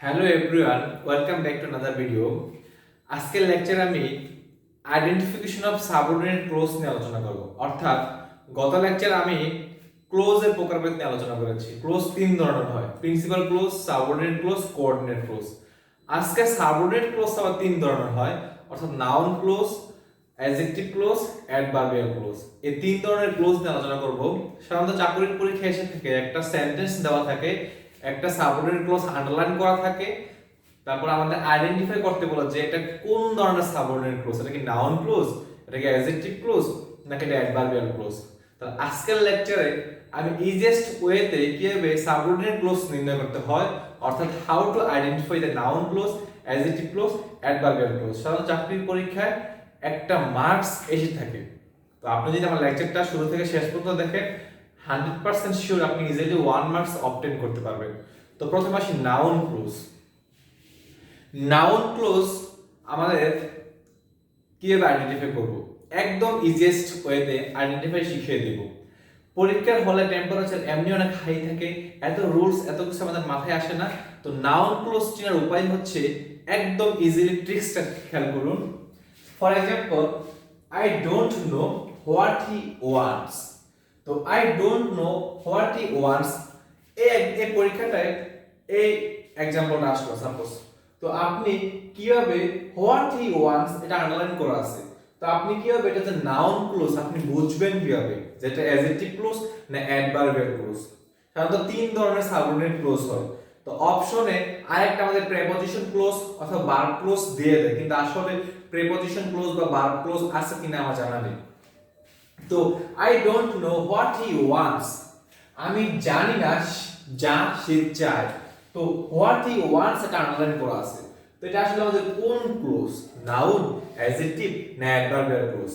Hello everyone, welcome back to another video. আজকের লেকচারে আমি আইডেন্টিফিকেশন অফ সাবঅর্ডিনেট ক্লোজ নিয়ে আলোচনা করব। অর্থাৎ গত লেকচারে আমি ক্লোজের প্রকারভেদ নিয়ে আলোচনা করেছি। ক্লোজ তিন ধরনের হয়: principal clause, subordinate clause, coordinate close. আজকে সাবঅর্ডিনেট ক্লোজ আবার তিন ধরনের হয়, অর্থাৎ noun clause, adjective clause, adverbial close. এই তিন ধরনের ক্লোজ নিয়ে আলোচনা করব। সাধারণত চাকরির পরীক্ষায় এসে থেকে একটা সেন্টেন্স দেওয়া থাকে, একটা সাবঅর্ডিনেট ক্লজ আন্ডারলাইন করা থাকে, তারপর আমাদের আইডেন্টিফাই করতে বলা যে এটা কোন ধরনের সাবঅর্ডিনেট ক্লজ, এটা কি নাউন ক্লজ, এটা কি অ্যাডজেক্টিভ ক্লজ, নাকি এটা অ্যাডভার্বিয়াল ক্লজ। তাহলে আজকের লেকচারে আমি ইজিয়েস্ট ওয়েতে কিভাবে সাবঅর্ডিনেট ক্লজ নির্ণয় করতে হয়, অর্থাৎ how to identify the noun clause, adjective clause, adverbial clause. সাধারণত চাকরির পরীক্ষায় একটা মার্কস এসে থাকে। তো আপনি যদি আমার লেকচারটা শুরু থেকে শেষ পর্যন্ত দেখেন, 100% শিওর আপনি ইজিলি 1 মার্কস অবটেন করতে পারবেন। তো প্রথমে আসি নাউন ক্লোজ। নাউন ক্লোজ আমাদের কিভাবে আইডেন্টিফাই করব, একদম ইজিয়েস্ট ওয়েতে আইডেন্টিফাই শিখিয়ে দেব। পরীক্ষার হলে টেম্পারেচার এমনি অনেক হাই থাকে, এত রুলস এত কিছু আমাদের মাথায় আসে না। তো নাউন ক্লোজ চেনার উপায় হচ্ছে একদম ইজিলি ট্রিক্সটা খেয়াল করুন। For example, I don't know what he wants. তো I don't know what he wants, এই পরীক্ষাটায় এই এক্সাম্পলটা আসলো সাপোজ। তো আপনি কিভাবে হোয়াট হি ওয়ান্টস এটা আন্ডারলাইন করা আছে, তো আপনি কিভাবে এটাতে নাউন ক্লোজ আপনি বুঝবেন কিভাবে, যেটা অ্যাডজেক্টিভ ক্লোজ না অ্যাডভার্বিয়াল ক্লোজ। সাধারণত তিন ধরনের সাবঅর্ডিনেট ক্লোজ হয়। তো অপশনে আরেকটা আমাদের প্রেপজিশন ক্লোজ অথবা ভার্ব ক্লোজ দিয়ে দেয়, কিন্তু আসলে প্রেপজিশন ক্লোজ বা ভার্ব ক্লোজ আছে কিনা আমার জানা নেই। তো I don't know what he wants, আমি জানি না যা সে চায়। তো হোয়াট হি ওয়ান্টস এটা আন্ডারলাইন করা আছে। তো এটা আসলে আমাদের কোন ক্লোজ, নাউন, অ্যাডজেক্টিভ না অ্যাডভার্বিয়াল ক্লোজ?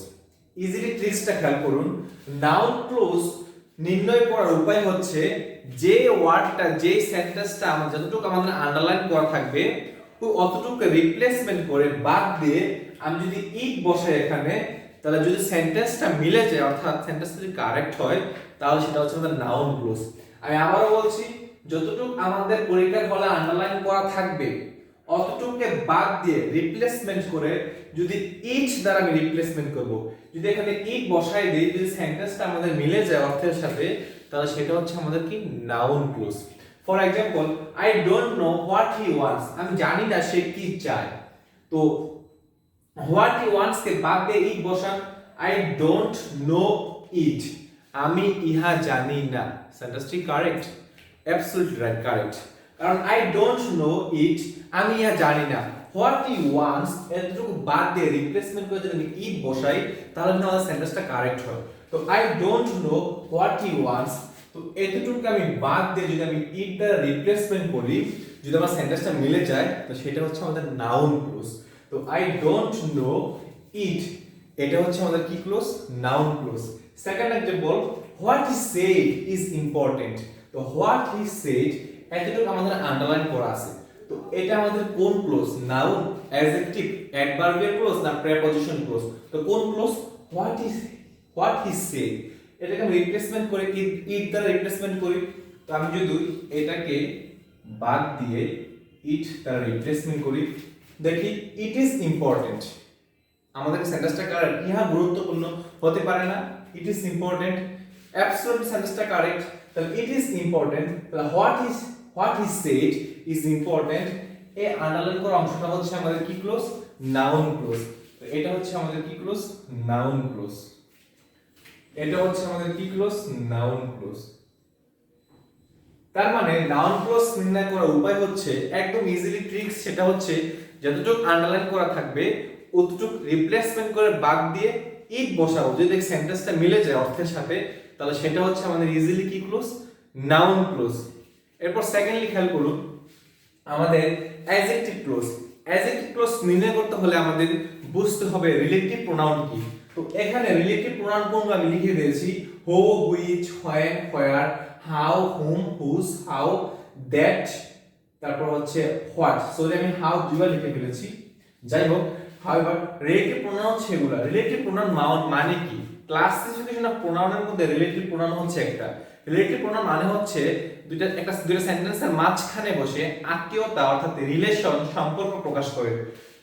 ইজিলি ট্রিক্সটা খেয়াল করুন। নাউন ক্লোজ নির্ণয় করার উপায় হচ্ছে যে ওয়ার্ডটা, যে সেন্টেন্সটা আমাদের যতটুকু আমাদের আন্ডারলাইন করা থাকবে ওই অতটুকু রিপ্লেসমেন্ট করে বাদ দিয়ে আমি যদি ইট বসাই এখানে, তাহলে যদি সেন্টেন্সটা মিলে যায়, অর্থাৎ সেন্টেন্সটা যদি কারেক্ট হয়, তাহলে সেটা হচ্ছে আমাদের নাউন ক্লোজ। আমি আবারও বলছি, যতটুকু আমাদের পরীক্ষার হলে আন্ডারলাইন করা থাকবে অতটুকুকে বাদ দিয়ে রিপ্লেসমেন্ট করে যদি ইট দ্বারা আমি রিপ্লেসমেন্ট করব, যদি এখানে ইট বসাই দিই, যদি সেন্টেন্সটা আমাদের মিলে যায় অর্থের সাথে, তাহলে সেটা হচ্ছে আমাদের কি noun clause. For example, I don't know what he wants, আমি জানি না সে কি চায়। তো হোয়াট হি ওয়ান্টস কে বাদ দিয়ে ইট বসান, আই ডোন্ট নো ইট, আমি ইহা জানি না। সেন্টেন্সটি কারেক্ট? Absolutely right, correct. কারণ আই ডোন্ট নো ইট, আমি ইহা জানি না। হোয়াট হি ওয়ান্টস এতটুকু বাদ দিয়ে রিপ্লেসমেন্ট করে যদি আমি ইট বসাই, তাহলে কিন্তু আমাদের সেন্টেন্সটা কারেক্ট হয়। তো I don't know what he wants, তো এতটুকু আমি বাদ দিয়ে যদি আমি ইট দ্বারা রিপ্লেসমেন্ট করি, যদি আমার সেন্টেন্সটা মিলে যায়, তো সেটা হচ্ছে আমাদের নাউন ক্লোজ। তো আই ডোন্ট নো ইট, এটা হচ্ছে আমাদের কি close? Noun clause. Second example, what he said is important. তো হোয়াট হি সেড এতটুকু আমাদের আন্ডারলাইন করা আছে। তো এটা আমাদের কোন close? Noun, adjective, adverbial close না প্রেপজিশন ক্লোজ? তো কোন ক্লোজ? হোয়াট হি সেড, এটাকে আমি রিপ্লেসমেন্ট করে ইট দ্বারা রিপ্লেসমেন্ট করি। তো আমি যদি এটাকে বাদ দিয়ে ইট দ্বারা রিপ্লেসমেন্ট করি, দেখি ইট ইজ ইম্পর্টেন্ট, আমাদের সেন্টেন্সটা কারেক্ট? ইহা গুরুত্বপূর্ণ হতে পারে না, ইট ইজ ইম্পর্টেন্ট, অ্যাবসলিউটলি সেন্টেন্সটা কারেক্ট। তাহলে ইট ইজ ইম্পর্টেন্ট, তাহলে what he said is important, এই আন্ডারলাইন করা অংশটা হচ্ছে আমাদের কি ক্লোজ? Noun clause. তো এটা হচ্ছে আমাদের কি ক্লোজ? Noun clause. এটা হচ্ছে আমাদের কি ক্লোজ? Noun clause. তার মানে নাউন ক্লোজ নির্ণয় করার উপায় হচ্ছে একদম ইজিলি ট্রিক্স, সেটা হচ্ছে যতটুকু আন্ডারলাইন করা থাকবে অতটুকু রিপ্লেসমেন্ট করে বাদ দিয়ে ইট বসাবো, যদি সেন্টেন্সটা মিলে যায় অর্থের সাথে, তাহলে সেটা হচ্ছে আমাদের ইজিলি কি ক্লোজ? Noun clause. এরপর সেকেন্ডলি খেয়াল করুন আমাদের অ্যাডজেক্টিভ ক্লোজ। অ্যাডজেক্টিভ ক্লোজ নির্ণয় করতে হলে আমাদের বুঝতে হবে রিলেটিভ প্রোনাউন কি। তো এখানে রিলেটিভ প্রোনাউন কোনগুলো আমি লিখে দিয়েছি: who, which, when, where, how, whom, whose, how, that, তারপর হচ্ছে হোয়াট। সো আমি হাউ দুইবার লিখে ফেলেছি। যাই হোক, হাউএভার রিলেটিভ প্রোনাউন সেগুলো। রিলেটিভ প্রোনাউন মানে কি? ক্লাসিফিকেশন অফ প্রোনাউনের মধ্যে রিলেটিভ প্রোনাউন হচ্ছে একটা। রিলেটিভ প্রোনাউন মানে হচ্ছে দুইটা সেন্টেন্সের মাঝখানে বসে আত্মীয়তা অর্থাৎ রিলেশন সম্পর্ক প্রকাশ করে।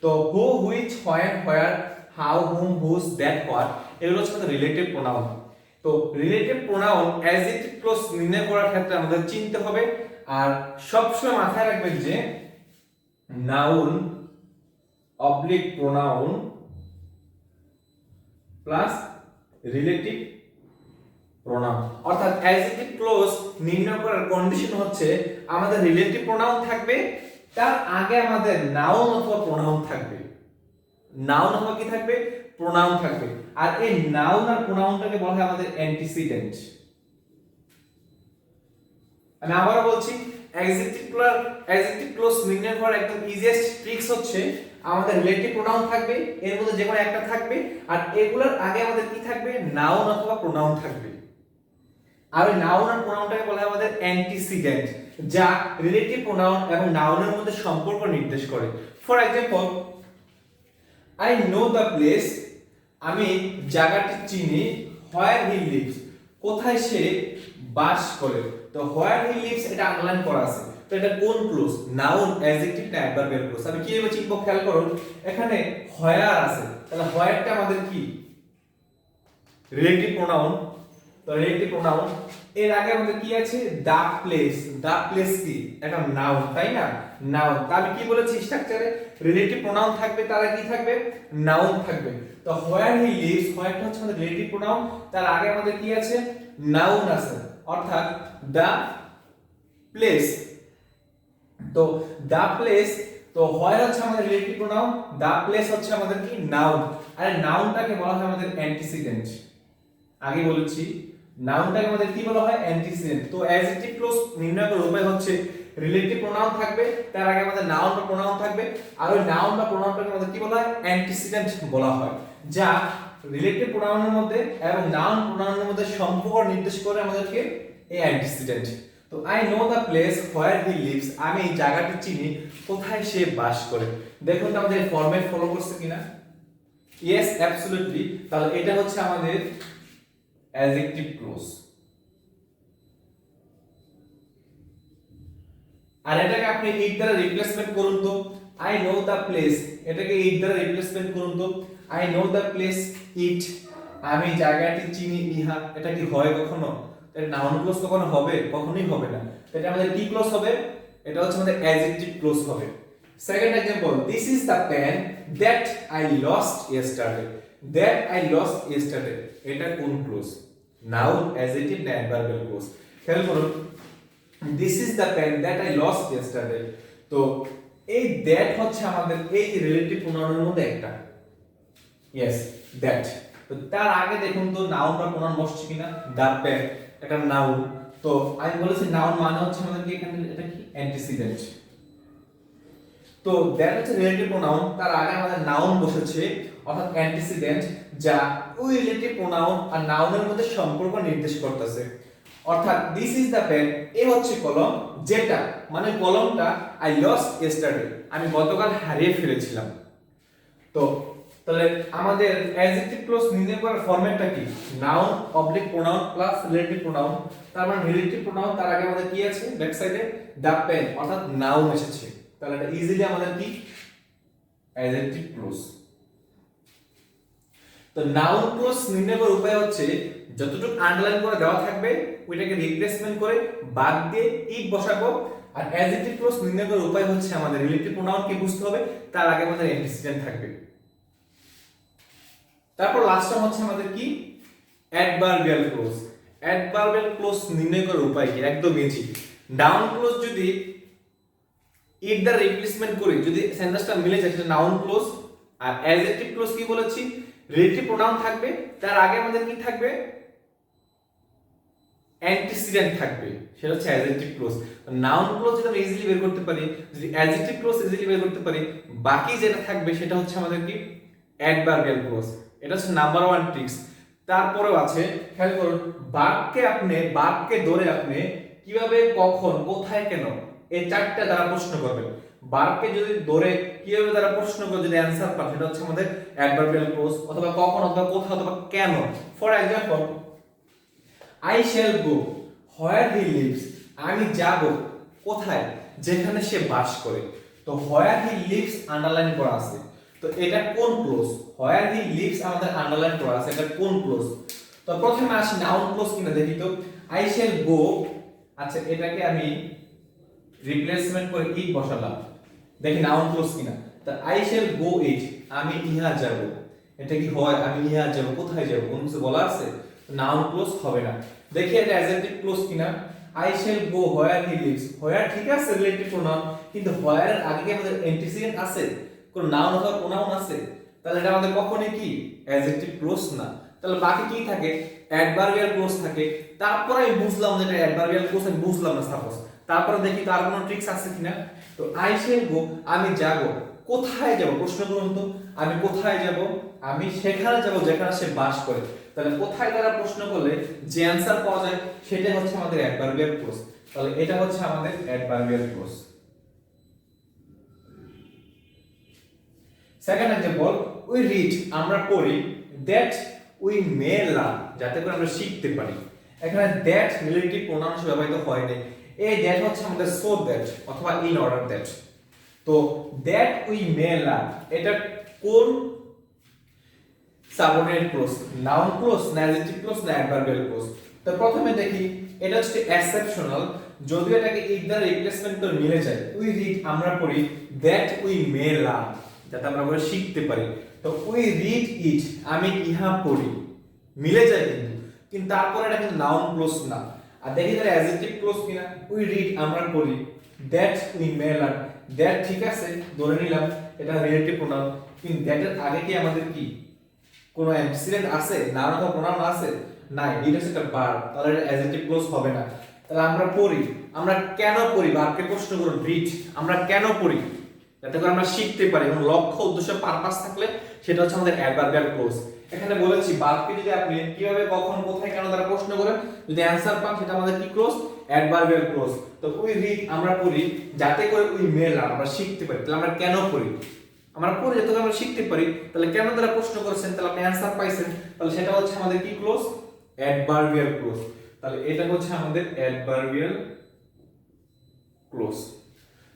তো who, which, when, where, how, whom, whose, that, what এগুলো হচ্ছে আমাদের রিলেটিভ প্রোনাউন। তো রিলেটিভ প্রোনাউন অ্যাডজেক্টিভ ক্লজ নির্ণয় করার ক্ষেত্রে আমাদের চিনতে হবে আর সবসময় মাথায় রাখবেন যে noun oblique pronoun plus relative pronoun, অর্থাৎ অ্যাডজেক্টিভ ক্লজ নির্ণয় করার কন্ডিশন হচ্ছে আমাদের রিলেটিভ প্রোনাউন থাকবে, তার আগে আমাদের নাউন অথবা প্রোনাউন থাকবে। নাউন অথবা কি থাকবে? প্রোনাউন থাকবে। আর এই নাউন আর প্রোনাউনটাকে বলা হয় আমাদের অ্যান্টিসিডেন্ট। আমি আবারো বলছি, অ্যাডজেক্টিভ ক্লজ নির্ণয় করার একদম ইজিয়েস্ট ট্রিক্স হচ্ছে আমাদের রিলেটিভ প্রোনাউন থাকবে, এর মধ্যে যে কোনো একটা থাকবে, আর এগুলোর আগে আমাদের কি থাকবে? নাউন অথবা প্রোনাউন থাকবে। আর ওই নাউন আর প্রোনাউনটাকে বলা হয় আমাদের অ্যান্টিসিডেন্ট, যা রিলেটিভ প্রোনাউন এবং নাউনের মধ্যে সম্পর্ক নির্দেশ করে। For example, I know the place, আমি জায়গাটি চিনি, হোয়ার হি লিভস, কোথায় সে বাস করে। তো হোয়ার হি লিভস এটা আন্ডারলাইন করা আছে, তো এটা কোন ক্লোজ? নাউন, অ্যাডজেক্টিভ না অ্যাডভার্বিয়াল ক্লোজ? আমি কিভাবে চিনব খেয়াল করুন, এখানে হোয়ার আছে, তাহলে হোয়ারটা আমাদের কি? Relative pronoun. তো রিলেটিভ প্রোনাউন এর আগে আমাদের কি আছে? দা প্লেস। দা প্লেস কি? এটা নাউন, তাই না? নাউন। আমি কি বলেছি স্ট্রাকচারে? রিলেটিভ প্রোনাউন থাকবে, তার আগে কি থাকবে? নাউন থাকবে। তো হোয়ার হি লিভস, হোয়ারটা হচ্ছে আমাদের রিলেটিভ প্রোনাউন, তার আগে আমাদের কি আছে? নাউন আছে, অর্থাৎ দা প্লেস। তো দা প্লেস, তো হোয়ার হচ্ছে আমাদের রিলেটিভ প্রোনাউন, দা প্লেস হচ্ছে আমাদের কি? নাউন। আর নাউনটাকে বলা হয় আমাদের অ্যান্টিসিডেন্ট। আগে বলেছি নাউনটাকে আমাদের কি বলা হয়? অ্যান্টিসিডেন্ট। তো অ্যাডজেক্টিভ ক্লজ নির্ণয় করার উপায় হচ্ছে রিলেটিভ প্রোনাউন থাকবে, তার আগে আমাদের নাউন বা প্রোনাউন থাকবে, আর ওই নাউন বা প্রোনাউনটাকে আমাদের কি বলা হয়? অ্যান্টিসিডেন্ট বলা হয়, যা রিলেটিভ প্রোনাউনের মধ্যে এবং নাউন প্রোনাউনের মধ্যে সম্পর্ক নির্দেশ করে আমাদেরকে এই অ্যান্টিসিডেন্ট। তো I know the place where he leaves, আমি এই জায়গাটি চিনি, কোথায় সে বাস করে। দেখুন তো আমাদের ফরম্যাট ফলো করছে কিনা? Yes, absolutely. তাহলে এটা হচ্ছে আমাদের অ্যাডজেক্টিভ ক্লজ। আর এটাকে আপনি ইট দ্বারা রিপ্লেসমেন্ট করুন তো। আই নো দ্য প্লেস, এটাকে ইট দ্বারা রিপ্লেসমেন্ট করুন তো। I know the place it, আমি জায়গাটি চিনি, ইহা। এটা কি হয় কখনো? এটা নাউন ক্লজ কখনো হবে? কখনোই হবে না। এটা আমাদের কি ক্লজ হবে? এটা হচ্ছে আমাদের অ্যাডজেক্টিভ ক্লজ হবে। Second example, this is the pen that I lost yesterday. That I lost yesterday, এটা কোন ক্লজ? নাউন, অ্যাডজেক্টিভ না অ্যাডভার্বিয়াল ক্লজ? খেয়াল করুন, this is the pen that I lost yesterday. তো এই দ্যাট হচ্ছে আমাদের এই রিলেটিভ প্রোনাউনের মধ্যে একটা। Yes, that. তো তার আগে দেখুন তো নাউন বা প্রোনাউন বসছে কিনা? দ্য পেন, এটা নাউন। তো আমি বলেছি নাউন মানে হচ্ছে আমাদের কি এখানে এটা কি? অ্যান্টিসিডেন্ট। তো দ্যাট হচ্ছে রিলেটিভ প্রোনাউন, তার আগে আমাদের নাউন বসেছে অর্থাৎ অ্যান্টিসিডেন্ট, যা ওই রিলেটিভ প্রোনাউন আর নাউনের মধ্যে সম্পর্ক নির্দেশ করতেছে। অর্থাৎ দিস ইজ দ্য পেন, এ হচ্ছে কলম, যেটা মানে কলমটা আই লস্ট ইয়েস্টারডে, আমি গতকাল হারিয়ে ফেলেছিলাম। তো তাহলে আমাদের অ্যাডজেক্টিভ ক্লজ নির্ণয় করার ফরম্যাটটা কি? Noun oblique pronoun plus relative pronoun. তার মানে রিলেটিভ প্রোনাউন, তার আগে আমাদের কি আছে? ব্যাক সাইডে দ্য পেন, অর্থাৎ নাউন এসেছে। তাহলে এটা ইজিলি আমাদের কি? Adjective clause. তো নাউন ক্লজ নির্ণয় করার উপায় হচ্ছে যতটুকু আন্ডারলাইন করে দেওয়া থাকবে ওইটাকে রিপ্লেসমেন্ট করে বাদ দিয়ে ইট বসাবো। আর অ্যাডজেক্টিভ ক্লজ নির্ণয় করার উপায় হচ্ছে আমাদের রিলেটিভ প্রোনাউন কি বুঝতে হবে, তার আগে আমাদের অ্যান্টিসিডেন্ট থাকবে। তারপর লাস্ট টাইম হচ্ছে আমাদের কি? Adverbial clause. অ্যাডভার্বিয়াল ক্লজ নির্ণয় করার উপায় কি? একদম ইজি। নাউন ক্লজ যদি ইট দ্বারা রিপ্লেসমেন্ট করি, যদি সেন্টেন্সটা মিলে যায় সেটা নাউন ক্লজ। আর অ্যাডজেক্টিভ ক্লজ কি বলেছি? রিলেটিভ প্রোনাউন থাকবে, তার আগে আমাদের কি থাকবে? অ্যান্টিসিডেন্ট থাকবে, সেটা হচ্ছে অ্যাডজেক্টিভ ক্লজ। নাউন ক্লজ যদি আমরা ইজিলি বের করতে পারি, যদি অ্যাডজেক্টিভ ক্লজ ইজিলি বের করতে পারি, বাকি যেটা থাকবে সেটা হচ্ছে আমাদের কি? Adverbial clause. এটা হচ্ছে নাম্বার 1 ট্রিক্স। তারপরেও আছে, খেয়াল করুন, বাক্যে ধরে আপনি কিভাবে, কখন, কোথায়, কেন এই চারটা দ্বারা প্রশ্ন করবেন। ভার্বকে যদি ধরে কিভাবে তারা প্রশ্ন করে যদি অ্যানসার পায় সেটা হচ্ছে আমাদের অ্যাডভার্বিয়াল ক্লোজ, অথবা কখন অথবা কোথাও অথবা কেন। For example, I shall go where he leaves, আমি যাব কোথায়, যেখানে সে বাস করে। তো হোয়ার হি লিভস আন্ডারলাইন করা আছে, তো এটা কোন ক্লোজ? হোয়ার হি লিভস আমাদের আন্ডারলাইন করা আছে, এটা কোন ক্লোজ? তো প্রথমে আসি নাউন ক্লোজ কিনা দেখি তো। আই শ্যাল গো, আচ্ছা এটাকে আমি রিপ্লেসমেন্ট করে ইট বসালাম, দেখি নাউন ক্লোজ কিনা। তো আই শ্যাল গো ইট, আমি ইহা যাব, এটা কি হয়? আমি ইহা যাব, কোথায় যাব, কোন কিছু বলা আছে? নাউন ক্লোজ হবে না। দেখি এটা অ্যাডজেক্টিভ ক্লোজ কিনা। I shall go where he lives, where ঠিক আছে রিলেটিভ প্রোনাউন, কিন্তু হোয়ার এর আগে কি আমাদের অ্যান্টিসিডেন্ট আছে, কোন নাউন অথবা প্রোনাউন আছে? তাহলে এটা আমাদের কখনোই কি অ্যাডজেক্টিভ ক্লোজ না। তাহলে বাকি কি থাকে? অ্যাডভার্বিয়াল ক্লোজ থাকে। তারপরে আমি বুঝলাম যে এটা অ্যাডভার্বিয়াল ক্লোজ, আমি বুঝলাম না সাপোজ, তারপরে দেখি তার কোনো ট্রিক্স আছে কিনা। তো আই শ্যাল গো, আমি যাব, কোথায় যাব? প্রশ্ন করুন তো, আমি কোথায় যাব? আমি সেখানে যাব যেখানে সে বাস করে। তাহলে কোথায় দ্বারা প্রশ্ন করলে যে অ্যানসার পাওয়া যায় সেটা হচ্ছে আমাদের অ্যাডভার্বিয়াল ক্লোজ। তাহলে এটা হচ্ছে আমাদের adverbial close. Second example, we read, আমরা পড়ি, দ্যাট উই মে লার্ন, যাতে করে আমরা শিখতে পারি। এখানে দ্যাট রিলেটিভ প্রোনাউন ব্যবহৃত হয় নাই, এই দ্যাট হচ্ছে আমাদের সো দ্যাট অথবা ইন অর্ডার দ্যাট। তো দ্যাট উই মে লার্ন, এটা কোন সাবঅর্ডিনেট ক্লোজ? নাউন ক্লোজ না অ্যাডজেক্টিভ ক্লোজ না অ্যাডভার্বিয়াল ক্লোজ? তো প্রথমে দেখি, এটা হচ্ছে এক্সেপশনাল, যদিও এটাকে ইট দ্বারা রিপ্লেসমেন্ট করে মিলে যায়। উই রিড, আমরা পড়ি, দ্যাট উই মে লার্ন, যাতে আমরা করে শিখতে পারি। তো উই রিড ইট, আমি ইহা পড়ি, মিলে যায় কিন্তু, কিন্তু তারপরে এটা কিন্তু নাউন ক্লোজ না। আর দেখি তার অ্যাডজেক্টিভ ক্লোজ কিনা। উই রিড, আমরা পড়ি, that we may learn, that ঠিক আছে ধরে নিলাম এটা রিলেটিভ প্রোনাউন, কিন্তু দ্যাট এর আগে কি আমাদের কি কোনো অ্যান্টিসিডেন্ট আছে, নাউন অথবা প্রোনাউন আছে? নাই, এটা হচ্ছে একটা ভার্ব, তাহলে এটা অ্যাডজেক্টিভ ক্লোজ হবে না। তাহলে আমরা পড়ি, আমরা কেন পড়ি? ভার্বকে প্রশ্ন করুন, রিড, আমরা কেন পড়ি? যাতে করে আমরা শিখতে পারি, এবং লক্ষ্য উদ্দেশ্য পারপাস থাকলে সেটা হচ্ছে আমাদের অ্যাডভার্বিয়াল ক্লোজ। এখানে বলেছি ভার্বকে যদি আপনি কিভাবে, কখন, কোথায়, কেন দ্বারা প্রশ্ন করেন, যদি অ্যানসার পান সেটা আমাদের কি ক্লোজ? Adverbial close. তো উই রিড, আমরা পড়ি, যাতে করে উই মে লার্ন, আমরা শিখতে পারি। তাহলে আমরা কেন পড়ি? আমরা পড়ি যাতে করে আমরা শিখতে পারি। তাহলে কেন দ্বারা প্রশ্ন করেছেন, তাহলে আপনি অ্যানসার পাইছেন, তাহলে সেটা হচ্ছে আমাদের কি ক্লোজ? Adverbial close. তাহলে এটা হচ্ছে আমাদের অ্যাডভার্বিয়াল ক্লোজ।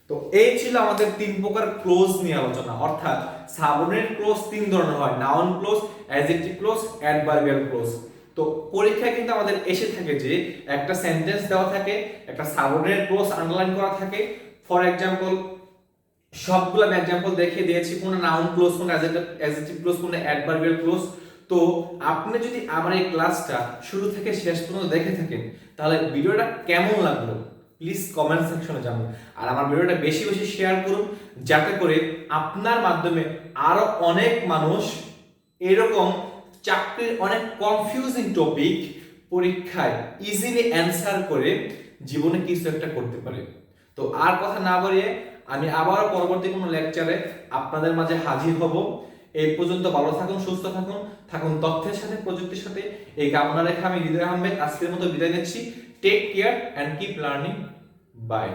তো এই ছিল আমাদের তিন প্রকার ক্লোজ নিয়ে আলোচনা, অর্থাৎ সাবঅর্ডিনেট ক্লোজ তিন ধরনের হয়, noun clause, adjective clause, adverbial close. তো পরীক্ষায় কিন্তু আমাদের এসে থাকে যে একটা সেন্টেন্স দেওয়া থাকে, একটা সাবঅর্ডিনেট ক্লোজ আন্ডারলাইন করা থাকে। ফর এক্সাম্পল, সবগুলো আমি এক্সাম্পল দেখিয়ে দিয়েছি, কোন নাউন ক্লোজ, কোন অ্যাডজেক্টিভ ক্লোজ, কোন অ্যাডভার্বিয়াল ক্লোজ। তো আপনি যদি আমার এই ক্লাসটা শুরু থেকে শেষ পর্যন্ত দেখে থাকেন, তাহলে ভিডিওটা কেমন লাগলো প্লিজ কমেন্ট সেকশনে জানান। আর আমার ভিডিওটা বেশি বেশি শেয়ার করুন, যাতে করে আপনার মাধ্যমে আরো অনেক মানুষ এরকম চাকরির অনেক কনফিউজিং টপিক পরীক্ষায় ইজিলি অ্যান্সার করে জীবনে কিছু একটা করতে পারে। তো আর কথা না বাড়িয়ে আমি আবারও পরবর্তী কোনো লেকচারে আপনাদের মাঝে হাজির হব। এই পর্যন্ত ভালো থাকুন, সুস্থ থাকুন, থাকুন তথ্যের সাথে, প্রযুক্তির সাথে। এই কামনা রেখে আমি হৃদয় আহমেদ আজকের মতো বিদায় নিচ্ছি। Take care and keep learning. By.